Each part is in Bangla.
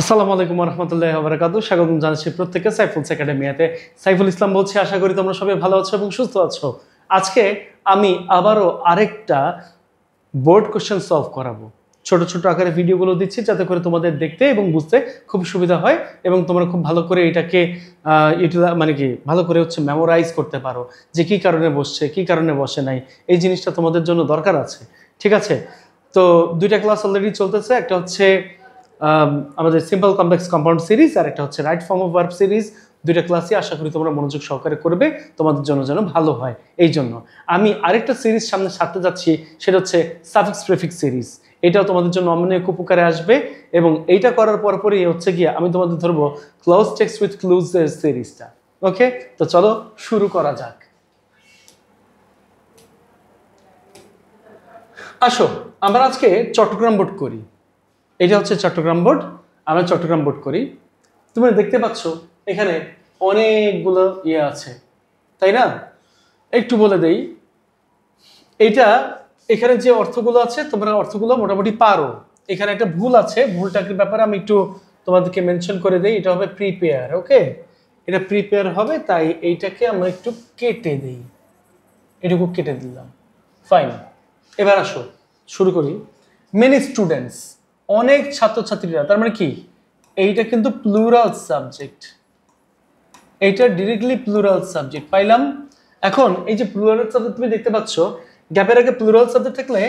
আসসালামু আলাইকুম ওয়া রাহমাতুল্লাহি ওয়া বারাকাতুহু। স্বাগতম জানাচ্ছি প্রত্যেককে সাইফুলস একাডেমিতে। সাইফুল ইসলাম বলছি, আশা করি তোমরা সবাই ভালো আছো এবং সুস্থ আছো। আজকে আমি আবারও আরেকটা বোর্ড কোশ্চেন সলভ করাবো। ছোট ছোট আকারে ভিডিওগুলো দিচ্ছি যাতে করে তোমাদের দেখতে এবং বুঝতে খুব সুবিধা হয় এবং তোমরা খুব ভালো করে এটাকে ভালো করে মেমোরাইজ করতে পারো যে কী কারণে বসছে, কী কারণে বসে নাই। এই জিনিসটা তোমাদের জন্য দরকার আছে, ঠিক আছে? তো দুইটা ক্লাস অলরেডি চলতেছে, একটা হচ্ছে আমাদের সিম্পল কমপ্লেক্স কম্পাউন্ড সিরিজ আর একটা হচ্ছে right form of verb series. দুইটা ক্লাসই আশা করি তোমরা মনোযোগ সহকারে করবে, তোমাদের জন্য যেন ভালো হয়। এই জন্য আমি আরেকটা সিরিজ সামনে সারতে যাচ্ছি, সেটা হচ্ছে সাফিক্স প্রিফিক্স সিরিজ। এটাও তোমাদের জন্য অনেক উপকারে আসবে এবং এইটা করার পরপরই হচ্ছে গিয়ে আমি তোমাদের ধরবো ক্লোজ টেক্সট উইথ ক্লুজ এর সিরিজটা। ওকে, তো চলো শুরু করা যাক। আসো আমরা আজকে চট্টগ্রাম বোর্ড করি। এটা হচ্ছে চট্টগ্রাম বোর্ড, আমরা চট্টগ্রাম বোর্ড করি। তোমরা দেখতে পাচ্ছ এখানে অনেকগুলো আছে, তাই না? একটু বলে দেই, এইটা এখানে যে অর্থগুলো আছে তোমরা অর্থগুলো মোটামুটি পারো। এখানে একটা ভুল আছে, ভুলটার ব্যাপারে আমি একটু তোমাদেরকে মেনশন করে দেই। এটা হবে প্রিপেয়ার। ওকে, এটা প্রিপেয়ার হবে, তাই এইটাকে আমরা একটু কেটে দিই, এটুকু কেটে দিলাম। ফাইন, এবার আসো শুরু করি। মেনি স্টুডেন্টস, অনেক ছাত্রছাত্রীরা, তার মানে কি এইটা কিন্তু প্লুরাল সাবজেক্ট, এইটা ডিরেক্টলি প্লুরাল সাবজেক্ট পাইলাম। এখন এই যে প্লুরাল সাবজেক্ট তুমি দেখতে পাচ্ছ, গ্যাপের আগে প্লুরাল সাবজেক্ট থাকলে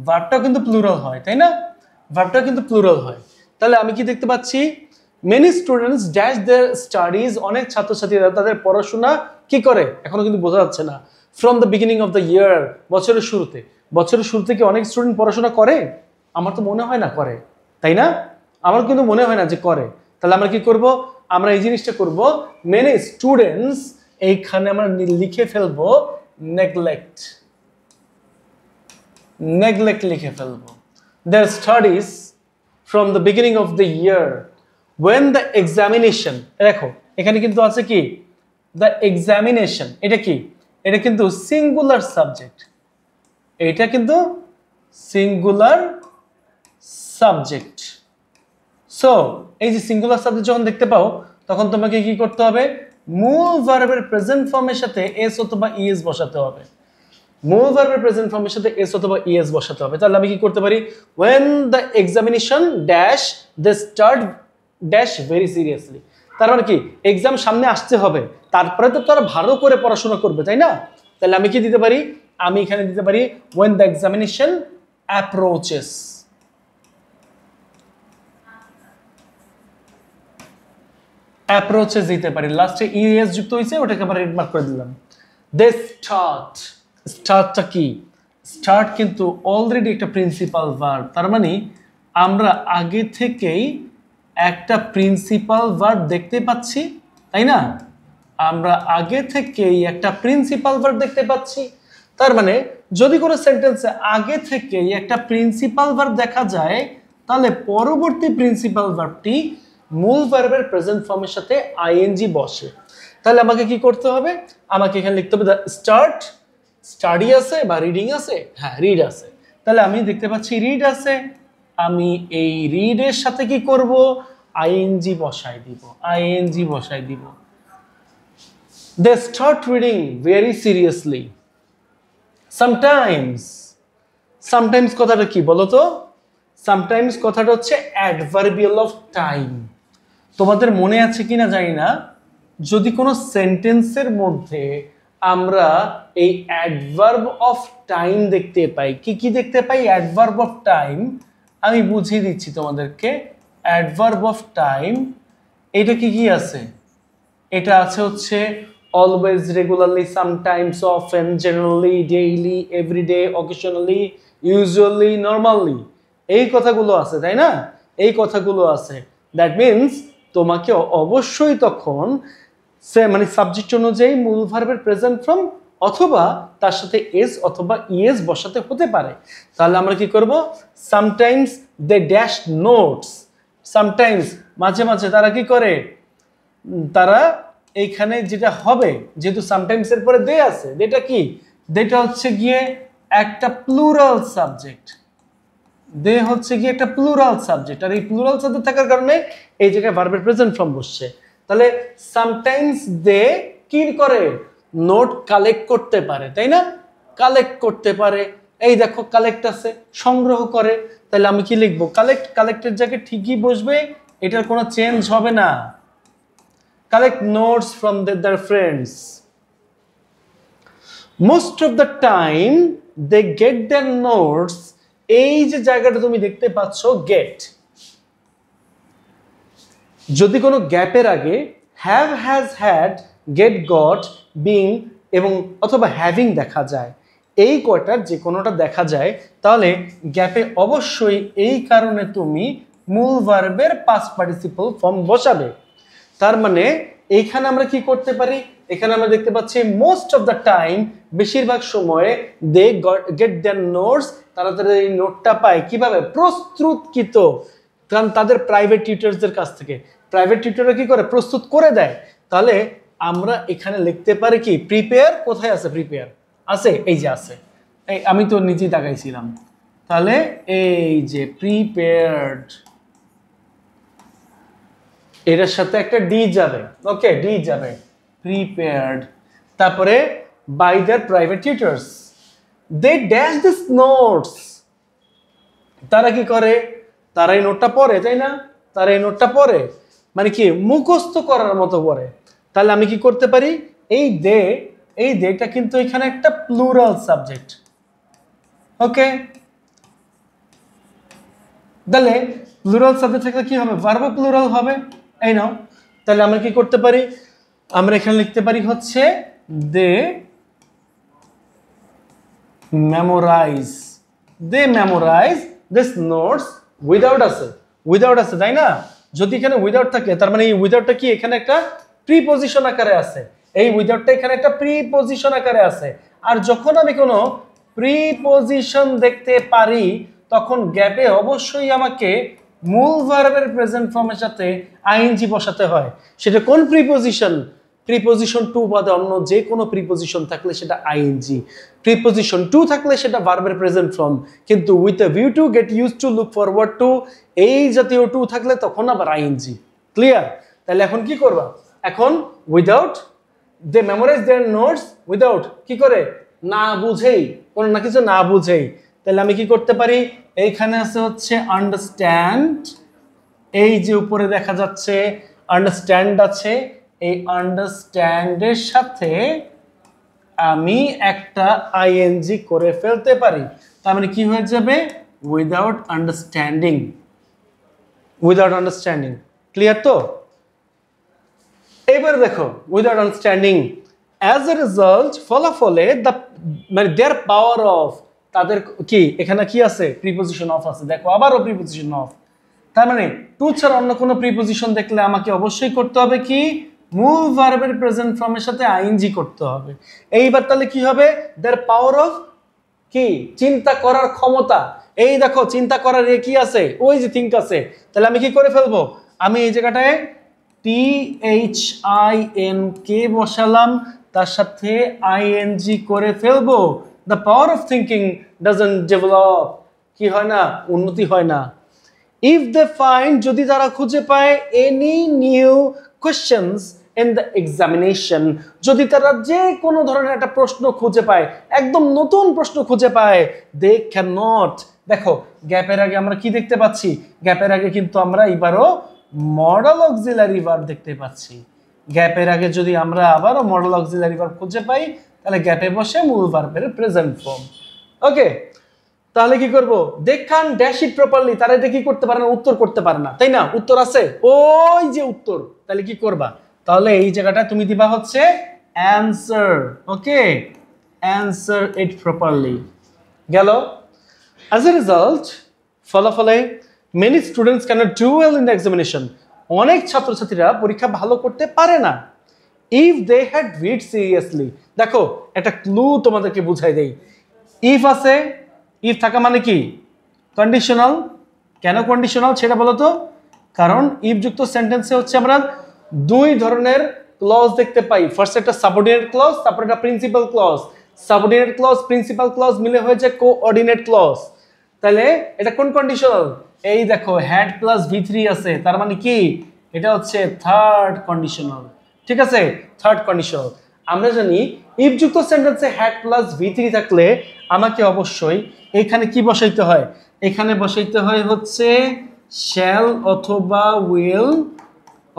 ভার্বটাও কিন্তু প্লুরাল হয়, তাই না? ভার্বটাও কিন্তু প্লুরাল হয়। তাহলে আমি কি দেখতে পাচ্ছি? মেনি স্টুডেন্টস ড্যাশ দেয়ার স্টাডিজ, অনেক ছাত্রছাত্রীরা তাদের পড়াশোনা কি করে, এখনো কিন্তু বোঝা যাচ্ছে না। From the beginning of the year, বছরের শুরুতে। বছরের শুরুতে কি অনেক স্টুডেন্ট পড়াশোনা করে? আমার তো মনে হয় না করে, তাই না? আমার কিন্তু মনে হয় না যে করে। তাহলে আমরা কি করব? আমরা এই জিনিসটা করব, মেনি স্টুডেন্টস, এইখানে আমরা লিখে ফেলবো নেগলেক্ট। নেগলেক্ট লিখে ফেলবো। দেয়ার studies from the beginning of the year when the examination, দেখো এখানে কিন্তু আছে কি the examination। এটা কি? এটা কিন্তু সিঙ্গুলার সাবজেক্ট, এটা কিন্তু সিঙ্গুলার সাবজেক্ট। সো এই যে সিঙ্গুলার সাবজেক্ট যখন দেখতে পাও তখন তোমাকে কি করতে হবে? মূল ভার্বের প্রেজেন্ট ফর্মের সাথে এস অথবা ইএস বসাতে হবে। মূল ভার্বের প্রেজেন্ট ফর্মের সাথে এস অথবা ইএস বসাতে হবে। তাহলে আমি কি করতে পারি? when the examination dash they start dash very seriously. তার মানে কি এক্সাম সামনে আসতে হবে, তারপরে তো তারা ভালো করে পড়াশোনা করবে, তাই না? তাহলে আমি কি দিতে পারি? আমি এখানে দিতে পারি when the examination approaches। Approaches দিতে পারি, লাস্টে ইএস যুক্ত হয়েছে, ওটাকে আমরা রেড মার্ক করে দিলাম। দে স্টার্ট, স্টার্টটা কি? স্টার্ট কিন্তু অলরেডি একটা প্রিন্সিপাল ভার্ব, তার মানে আমরা আগে থেকেই একটা প্রিন্সিপাল ভার্ব দেখতে পাচ্ছি, তাই না? আমরা আগে থেকেই একটা প্রিন্সিপাল ভার্ব দেখতে পাচ্ছি। তার মানে যদি কোনো সেন্টেন্সে আগে থেকেই একটা প্রিন্সিপাল ভার্ব দেখা যায়, তাহলে পরবর্তী প্রিন্সিপাল ভার্বটি মূল ভার্বের প্রেজেন্ট ফর্মের সাথে আইএনজি বসে। তাহলে আমাকে কি করতে হবে? আমাকে এখানে লিখতে হবে স্টার্ট। স্টাডি আছে বা রিডিং আছে? হ্যাঁ, রিড আছে। তাহলে আমি দেখতে পাচ্ছি রিড আছে, আমি এই রিডের সাথে কি করব? আইএনজি বসাই দিব, আইএনজি বসাই দিব। They start reading very seriously. Sometimes, sometimes কথাটা কি বলো তো? সামটাইমস কথাটা হচ্ছে অ্যাডভার্বিয়াল অফ টাইম। তোমাদের মনে আছে কিনা জানি না, যদি কোনো সেন্টেন্সের মধ্যে আমরা এই অ্যাডভার্ব অফ টাইম দেখতে পাই, কি কি দেখতে পাই? অ্যাডভার্ব অফ টাইম আমি বুঝিয়ে দিচ্ছি তোমাদেরকে। অ্যাডভার্ব অফ টাইম এটা কি কি আছে? এটা আছে হচ্ছে always, regularly, sometimes, often, generally, daily, every day, occasionally, usually, normally, এই কথাগুলো আছে, তাই না? এই কথাগুলো আছে। দ্যাট মিনস তোমাকে অবশ্যই তখন সাবজেক্ট অনুযায়ী মূল ভার্বের প্রেজেন্ট ফর্ম অথবা তার সাথে এস অথবা ইএস বসাতে হতে পারে। তাহলে আমরা কি করব? Sometimes they dash notes. Sometimes মাঝে মাঝে তারা কি করে? তারা এইখানে যেটা হবে, যেহেতু সামটাইমস এর পরে দে আছে, দেটা কি? দেটা হচ্ছে গিয়ে একটা প্লুরাল সাবজেক্ট। দে হচ্ছে কি একটা প্লুরাল সাবজেক্ট, আর এই প্লুরাল সাবজেক্ট থাকার কারণে এই জায়গায় ভার্বের প্রেজেন্ট ফর্ম বসছে। তাহলে সামটাইমস দে কি করে, নোট কালেক্ট করতে পারে, তাই না? কালেক্ট করতে পারে, এই দেখো কালেক্ট আছে, সংগ্রহ করে। তাহলে আমি কি লিখবো? কালেক্ট, কালেক্টের জায়গায় ঠিকই বসবে, এটার কোনো চেঞ্জ হবে না। Collect notes from their friends. Most of the time they get their notes, এই যে জায়গাটা তুমি দেখতে পাচ্ছ গেট, যদি কোনো গ্যাপের আগে have, has, had, get, got, being এবং অথবা হ্যাভিং দেখা যায়, এই কয়টার যে কোনোটা দেখা যায়, তাহলে গ্যাপে অবশ্যই এই কারণে তুমি মূল ভার্বের পাস্ট পার্টিসিপল ফর্ম বসাবে। তার মানে এইখানে আমরা কি করতে পারি? এখানে আমরা দেখতে পাচ্ছি মোস্ট অফ দ্য টাইম, বেশিরভাগ সময়ে, দে গেট দেয়ার নোটস, তারা তাদের এই নোটটা পায় কিভাবে? প্রস্তুতকৃত, কারণ তাদের প্রাইভেট টিউটরসদের কাছ থেকে। প্রাইভেট টিউটররা কি করে? প্রস্তুত করে দেয়। তাহলে আমরা এখানে লিখতে পারি কি? প্রিপেয়ার। কোথায় আছে প্রিপেয়ার? আছে, এই যে আছে, এই আমি তো নিজেই তাকাইছিলাম। তাহলে এই যে প্রিপেয়ার্ড, এটার সাথে একটা ডি যাবে, ওকে, ডি যাবে, প্রিপেয়ার্ড। তারপরে by their private tutors, they dash this notes, তারা কি করে? তারা এই নোটটা পড়ে, তাই না? তারা এই নোটটা পড়ে, মানে কি মুখস্থ করার মতো পড়ে। তাহলে আমি কি করতে পারি? এই দে, এই দেটা কিন্তু এখানে একটা প্লুরাল সাবজেক্ট, ওকে। তাহলে প্লুরাল সাবজেক্ট থাকলে কি হবে? ভার্ব প্লুরাল হবে, এই নাও। তাহলে আমরা কি করতে পারি? আমরা এখানে লিখতে পারি হচ্ছে they memorise, they memorise this notes, without আছে, উইদাউট আছে, তাই না? যদি এখানে উইদাউট থাকে, তার মানে এই উইদাউটটা কি এখানে একটা প্রিপজিশন আকারে আছে, এই উইদাউটটা এখানে একটা প্রিপজিশন আকারে আছে। আর যখন আমি কোনো প্রিপজিশন দেখতে পারি, তখন গ্যাপে অবশ্যই আমাকে মূল ভার্বের প্রেজেন্ট ফর্মের সাথে আইএনজি বসাতে হয়। সেটা কোন প্রিপজিশন? প্রিপজিশন টু বাদে অন্য যে কোনো প্রিপজিশন থাকলে সেটা আইএনজি, প্রিপজিশন টু থাকলে সেটা ভার্বের প্রেজেন্ট ফর্ম, কিন্তু with a view to, get use to, look forward to, এই জাতীয় টু থাকলে তখন আবার আইএনজি। ক্লিয়ার? তাহলে এখন কি করবা? এখন উইদাউট, দে মেমোরাইজ দেয়ার নোটস উইদাউট, কি করে? না বুঝেই, কোনো না কিছু না বুঝেই। তাহলে আমি কি করতে পারি? এইখানে আছে হচ্ছে আন্ডারস্ট্যান্ড, এই যে উপরে দেখা যাচ্ছে আন্ডারস্ট্যান্ড আছে, এই আন্ডারস্ট্যান্ডের সাথে আমি একটা আইএনজি করে ফেলতে পারি। তার মানে কি হয়ে যাবে? Without understanding, without understanding. Clear তো? এবার দেখো without understanding, as a result, ফলাফলে, দ্য মানে দেয়ার পাওয়ার অফ, তাদের কি এখানে কি আছে? প্রিপজিশন অফ আছে, দেখো আবারও প্রিপজিশন অফ। তার মানে টু ছাড়া অন্য কোনো প্রিপজিশন দেখলে আমাকে অবশ্যই করতে হবে কি? মূল ভার্বের প্রেজেন্ট ফর্মের সাথে আইএনজি করতে হবে। এইবার তাহলে কি হবে? দেয়ার পাওয়ার অফ কি? চিন্তা করার ক্ষমতা। এই দেখো চিন্তা করার কি আছে? ওই যে থিঙ্ক আছে। তাহলে আমি কি করে ফেলবো? আমি এই জায়গাটায় THINK বসালাম, তার সাথে আইএনজি করে ফেলবো। The power of thinking doesn't develop, কি হয় না? উন্নতি হয় না। ইফ দে ফাইন্ড, যদি তারা খুঁজে পায়, any new questions in the examination, যদি তারা যে কোনো ধরনের একটা প্রশ্ন খুঁজে পায়, একদম নতুন প্রশ্ন খুঁজে পায়, দে ক্যান নট। দেখো গ্যাপের আগে আমরা কি দেখতে পাচ্ছি? গ্যাপের আগে কিন্তু আমরা এবারও মডেল অক্সিলারি ভার্ব দেখতে পাচ্ছি। গ্যাপের আগে যদি আমরা আবারও মডেল অক্সিলারি ভার্ব খুঁজে পাই, তাহলে গ্যাপে বসে মূল ভার্বের প্রেজেন্ট ফর্ম। ওকে, তাহলে কি করব? They can dash it properly, তারা এটা কি করতে পারে না? উত্তর করতে পারে না, তাই না? উত্তর আছে, ওই যে উত্তর। তাহলে কি করবা? তাহলে এই জায়গাটা তুমি দিবা হচ্ছে answer. Okay, answer it properly. গেল? অ্যাজ এ রেজাল্ট, ফলাফলে, many students can't do well in the examination, অনেক ছাত্রছাত্রীরা পরীক্ষা ভালো করতে পারে না। If they had read seriously, দেখো একটা ক্লু তোমাদেরকে বুঝাই দেই। ইফ আছে, ইফ থাকা মানে কি? কন্ডিশনাল। কেন কন্ডিশনাল সেটা বলো তো? কারণ ইফ যুক্ত সেন্টেন্সে হচ্ছে আমরা দুই ধরনের ক্লজ দেখতে পাই। ফার্স্ট একটা সাবঅর্ডিনেট ক্লজ, তারপর একটা principal clause. Subordinate clause principal clause মিলে হয়েছে কোঅর্ডিনেট ক্লজ। তাহলে এটা কোন কন্ডিশনাল? এই দেখো হ্যাড প্লাস V3 আছে, তার মানে কি এটা হচ্ছে থার্ড কন্ডিশনাল। ঠিক আছে, থার্ড কন্ডিশনাল। আমরা জানি ইফ যুক্ত সেন্টেন্সে হ্যাড প্লাস V3 থাকলে আমাকে অবশ্যই এখানে কি বসাইতে হয়? এখানে বসাইতে হয় হচ্ছে শ্যাল অথবা উইল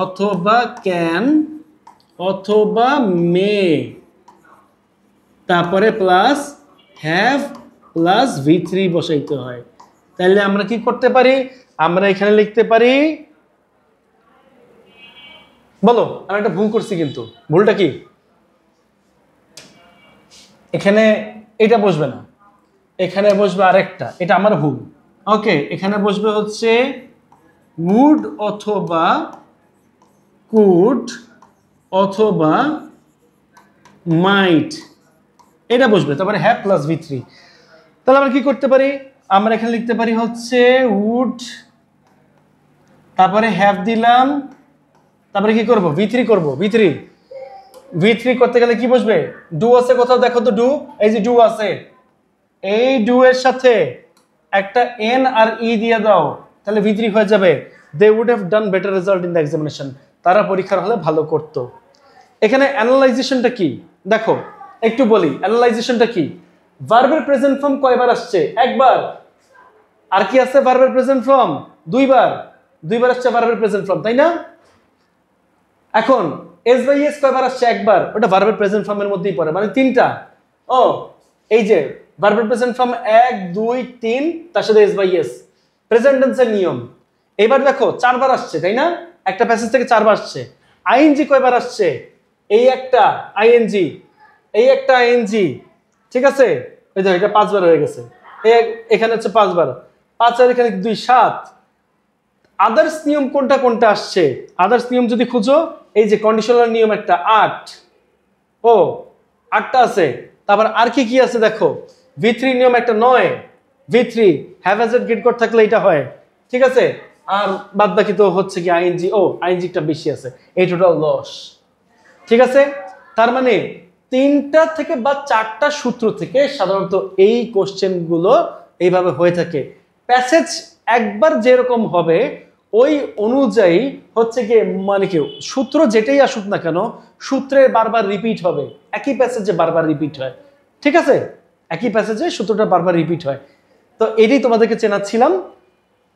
অথবা ক্যান অথবা মে, তারপরে প্লাস হ্যাভ প্লাস V3 বসাইতে হয়। তাহলে আমরা কি করতে পারি? আমরা এখানে লিখতে পারি, বলো আমি একটা ভুল করছি, কিন্তু ভুলটা কি? এখানে এটা বসবে না, এখানে বসবে আরেকটা, এটা আমার ভুল। ওকে, এখানে বসবে হচ্ছে would অথবা could অথবা might, এটা বসবে, তারপরে হ্যাভ প্লাস V3। তাহলে আমরা কি করতে পারি? আমরা এখানে লিখতে পারি হচ্ছে would, তারপরে হ্যাভ দিলাম, তারপরে কি করব? V3 করব। V3 করতে গেলে কি বসবে? ডু আছে কোথাও দেখো তো, ডু, এই যে ডু আছে, এই ডু এর সাথে একটা এন আর ই দিয়ে দাও, তাহলে V3 হয়ে যাবে they would have done better result in the examination, তারা পরীক্ষার হলে ভালো করত। এখানে অ্যানালাইজেশনটা কি দেখো, একটু বলি অ্যানালাইজেশনটা কি। ভার্বের প্রেজেন্ট ফর্ম কয়বার আসছে? একবার। আর কি আছে ভার্বের প্রেজেন্ট ফর্ম? দুইবার আসছে ভার্বের প্রেজেন্ট ফর্ম, তাই না? এখন এস বাই এস কয়বার আসছে? একবার, ওটা ভার্বের প্রেজেন্ট ফর্মের মধ্যেই পড়ে, মানে তিনটা। ও এই যে ভার্বের প্রেজেন্ট ফর্ম 1 2 3, তার সাথে এস বাই এস, প্রেজেন্ট টেন্সের নিয়ম। এবার দেখো 4বার আসছে, তাই না? একটা প্যাসেজ থেকে 4বার আসছে। আইএনজি কয়বার আসছে? এই একটা আইএনজি, এই একটা আইএনজি, ঠিক আছে? এই দেখো এটা 5বার হয়ে গেছে, এখানে হচ্ছে 5বার, 5 আর এখানে 2 7। আদার্স নিয়ম কোনটা কোনটা আসছে? আদার্স নিয়ম যদি খুঁজো, এই যে কন্ডিশনাল নিয়ম একটা 8, ও 8টা আছে। তারপর আর কি কি আছে দেখো, V3 নিয়ম একটা 9, V3 have has had get got থাকলে এটা হয়, ঠিক আছে? আর বাদ বাকি তো হচ্ছে কি আইএনজি, ও আইএনজিটা বেশি আছে, এই টোটাল 10, ঠিক আছে? তার মানে 3টা থেকে বা 4টা সূত্র থেকে সাধারণত এই কোশ্চেনগুলো এইভাবে হয়ে থাকে। প্যাসেজ একবার যেরকম হবে ওই অনুযায়ী হচ্ছে কি, মানে কি সূত্র যেটাই আসুক না কেন, সূত্রে বারবার রিপিট হবে, একই প্যাসেজে বারবার রিপিট হয়, ঠিক আছে? একই প্যাসেজে সূত্রটা বারবার রিপিট হয়। তো এটাই তোমাদেরকে চেনাচ্ছিলাম।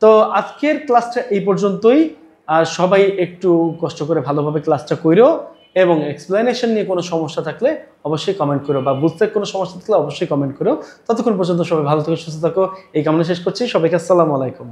তো আজকের ক্লাসটা এই পর্যন্তই। আর সবাই একটু কষ্ট করে ভালোভাবে ক্লাসটা কইরো, এবং এক্সপ্লেনেশন নিয়ে কোনো সমস্যা থাকলে অবশ্যই কমেন্ট করো, বা বুঝতে কোনো সমস্যা থাকলে অবশ্যই কমেন্ট করো। ততক্ষণ পর্যন্ত সবাই ভালো থেকো, সুস্থ থাকো, এই কামনা শেষ করছি। সবাইকে আসসালামু আলাইকুম।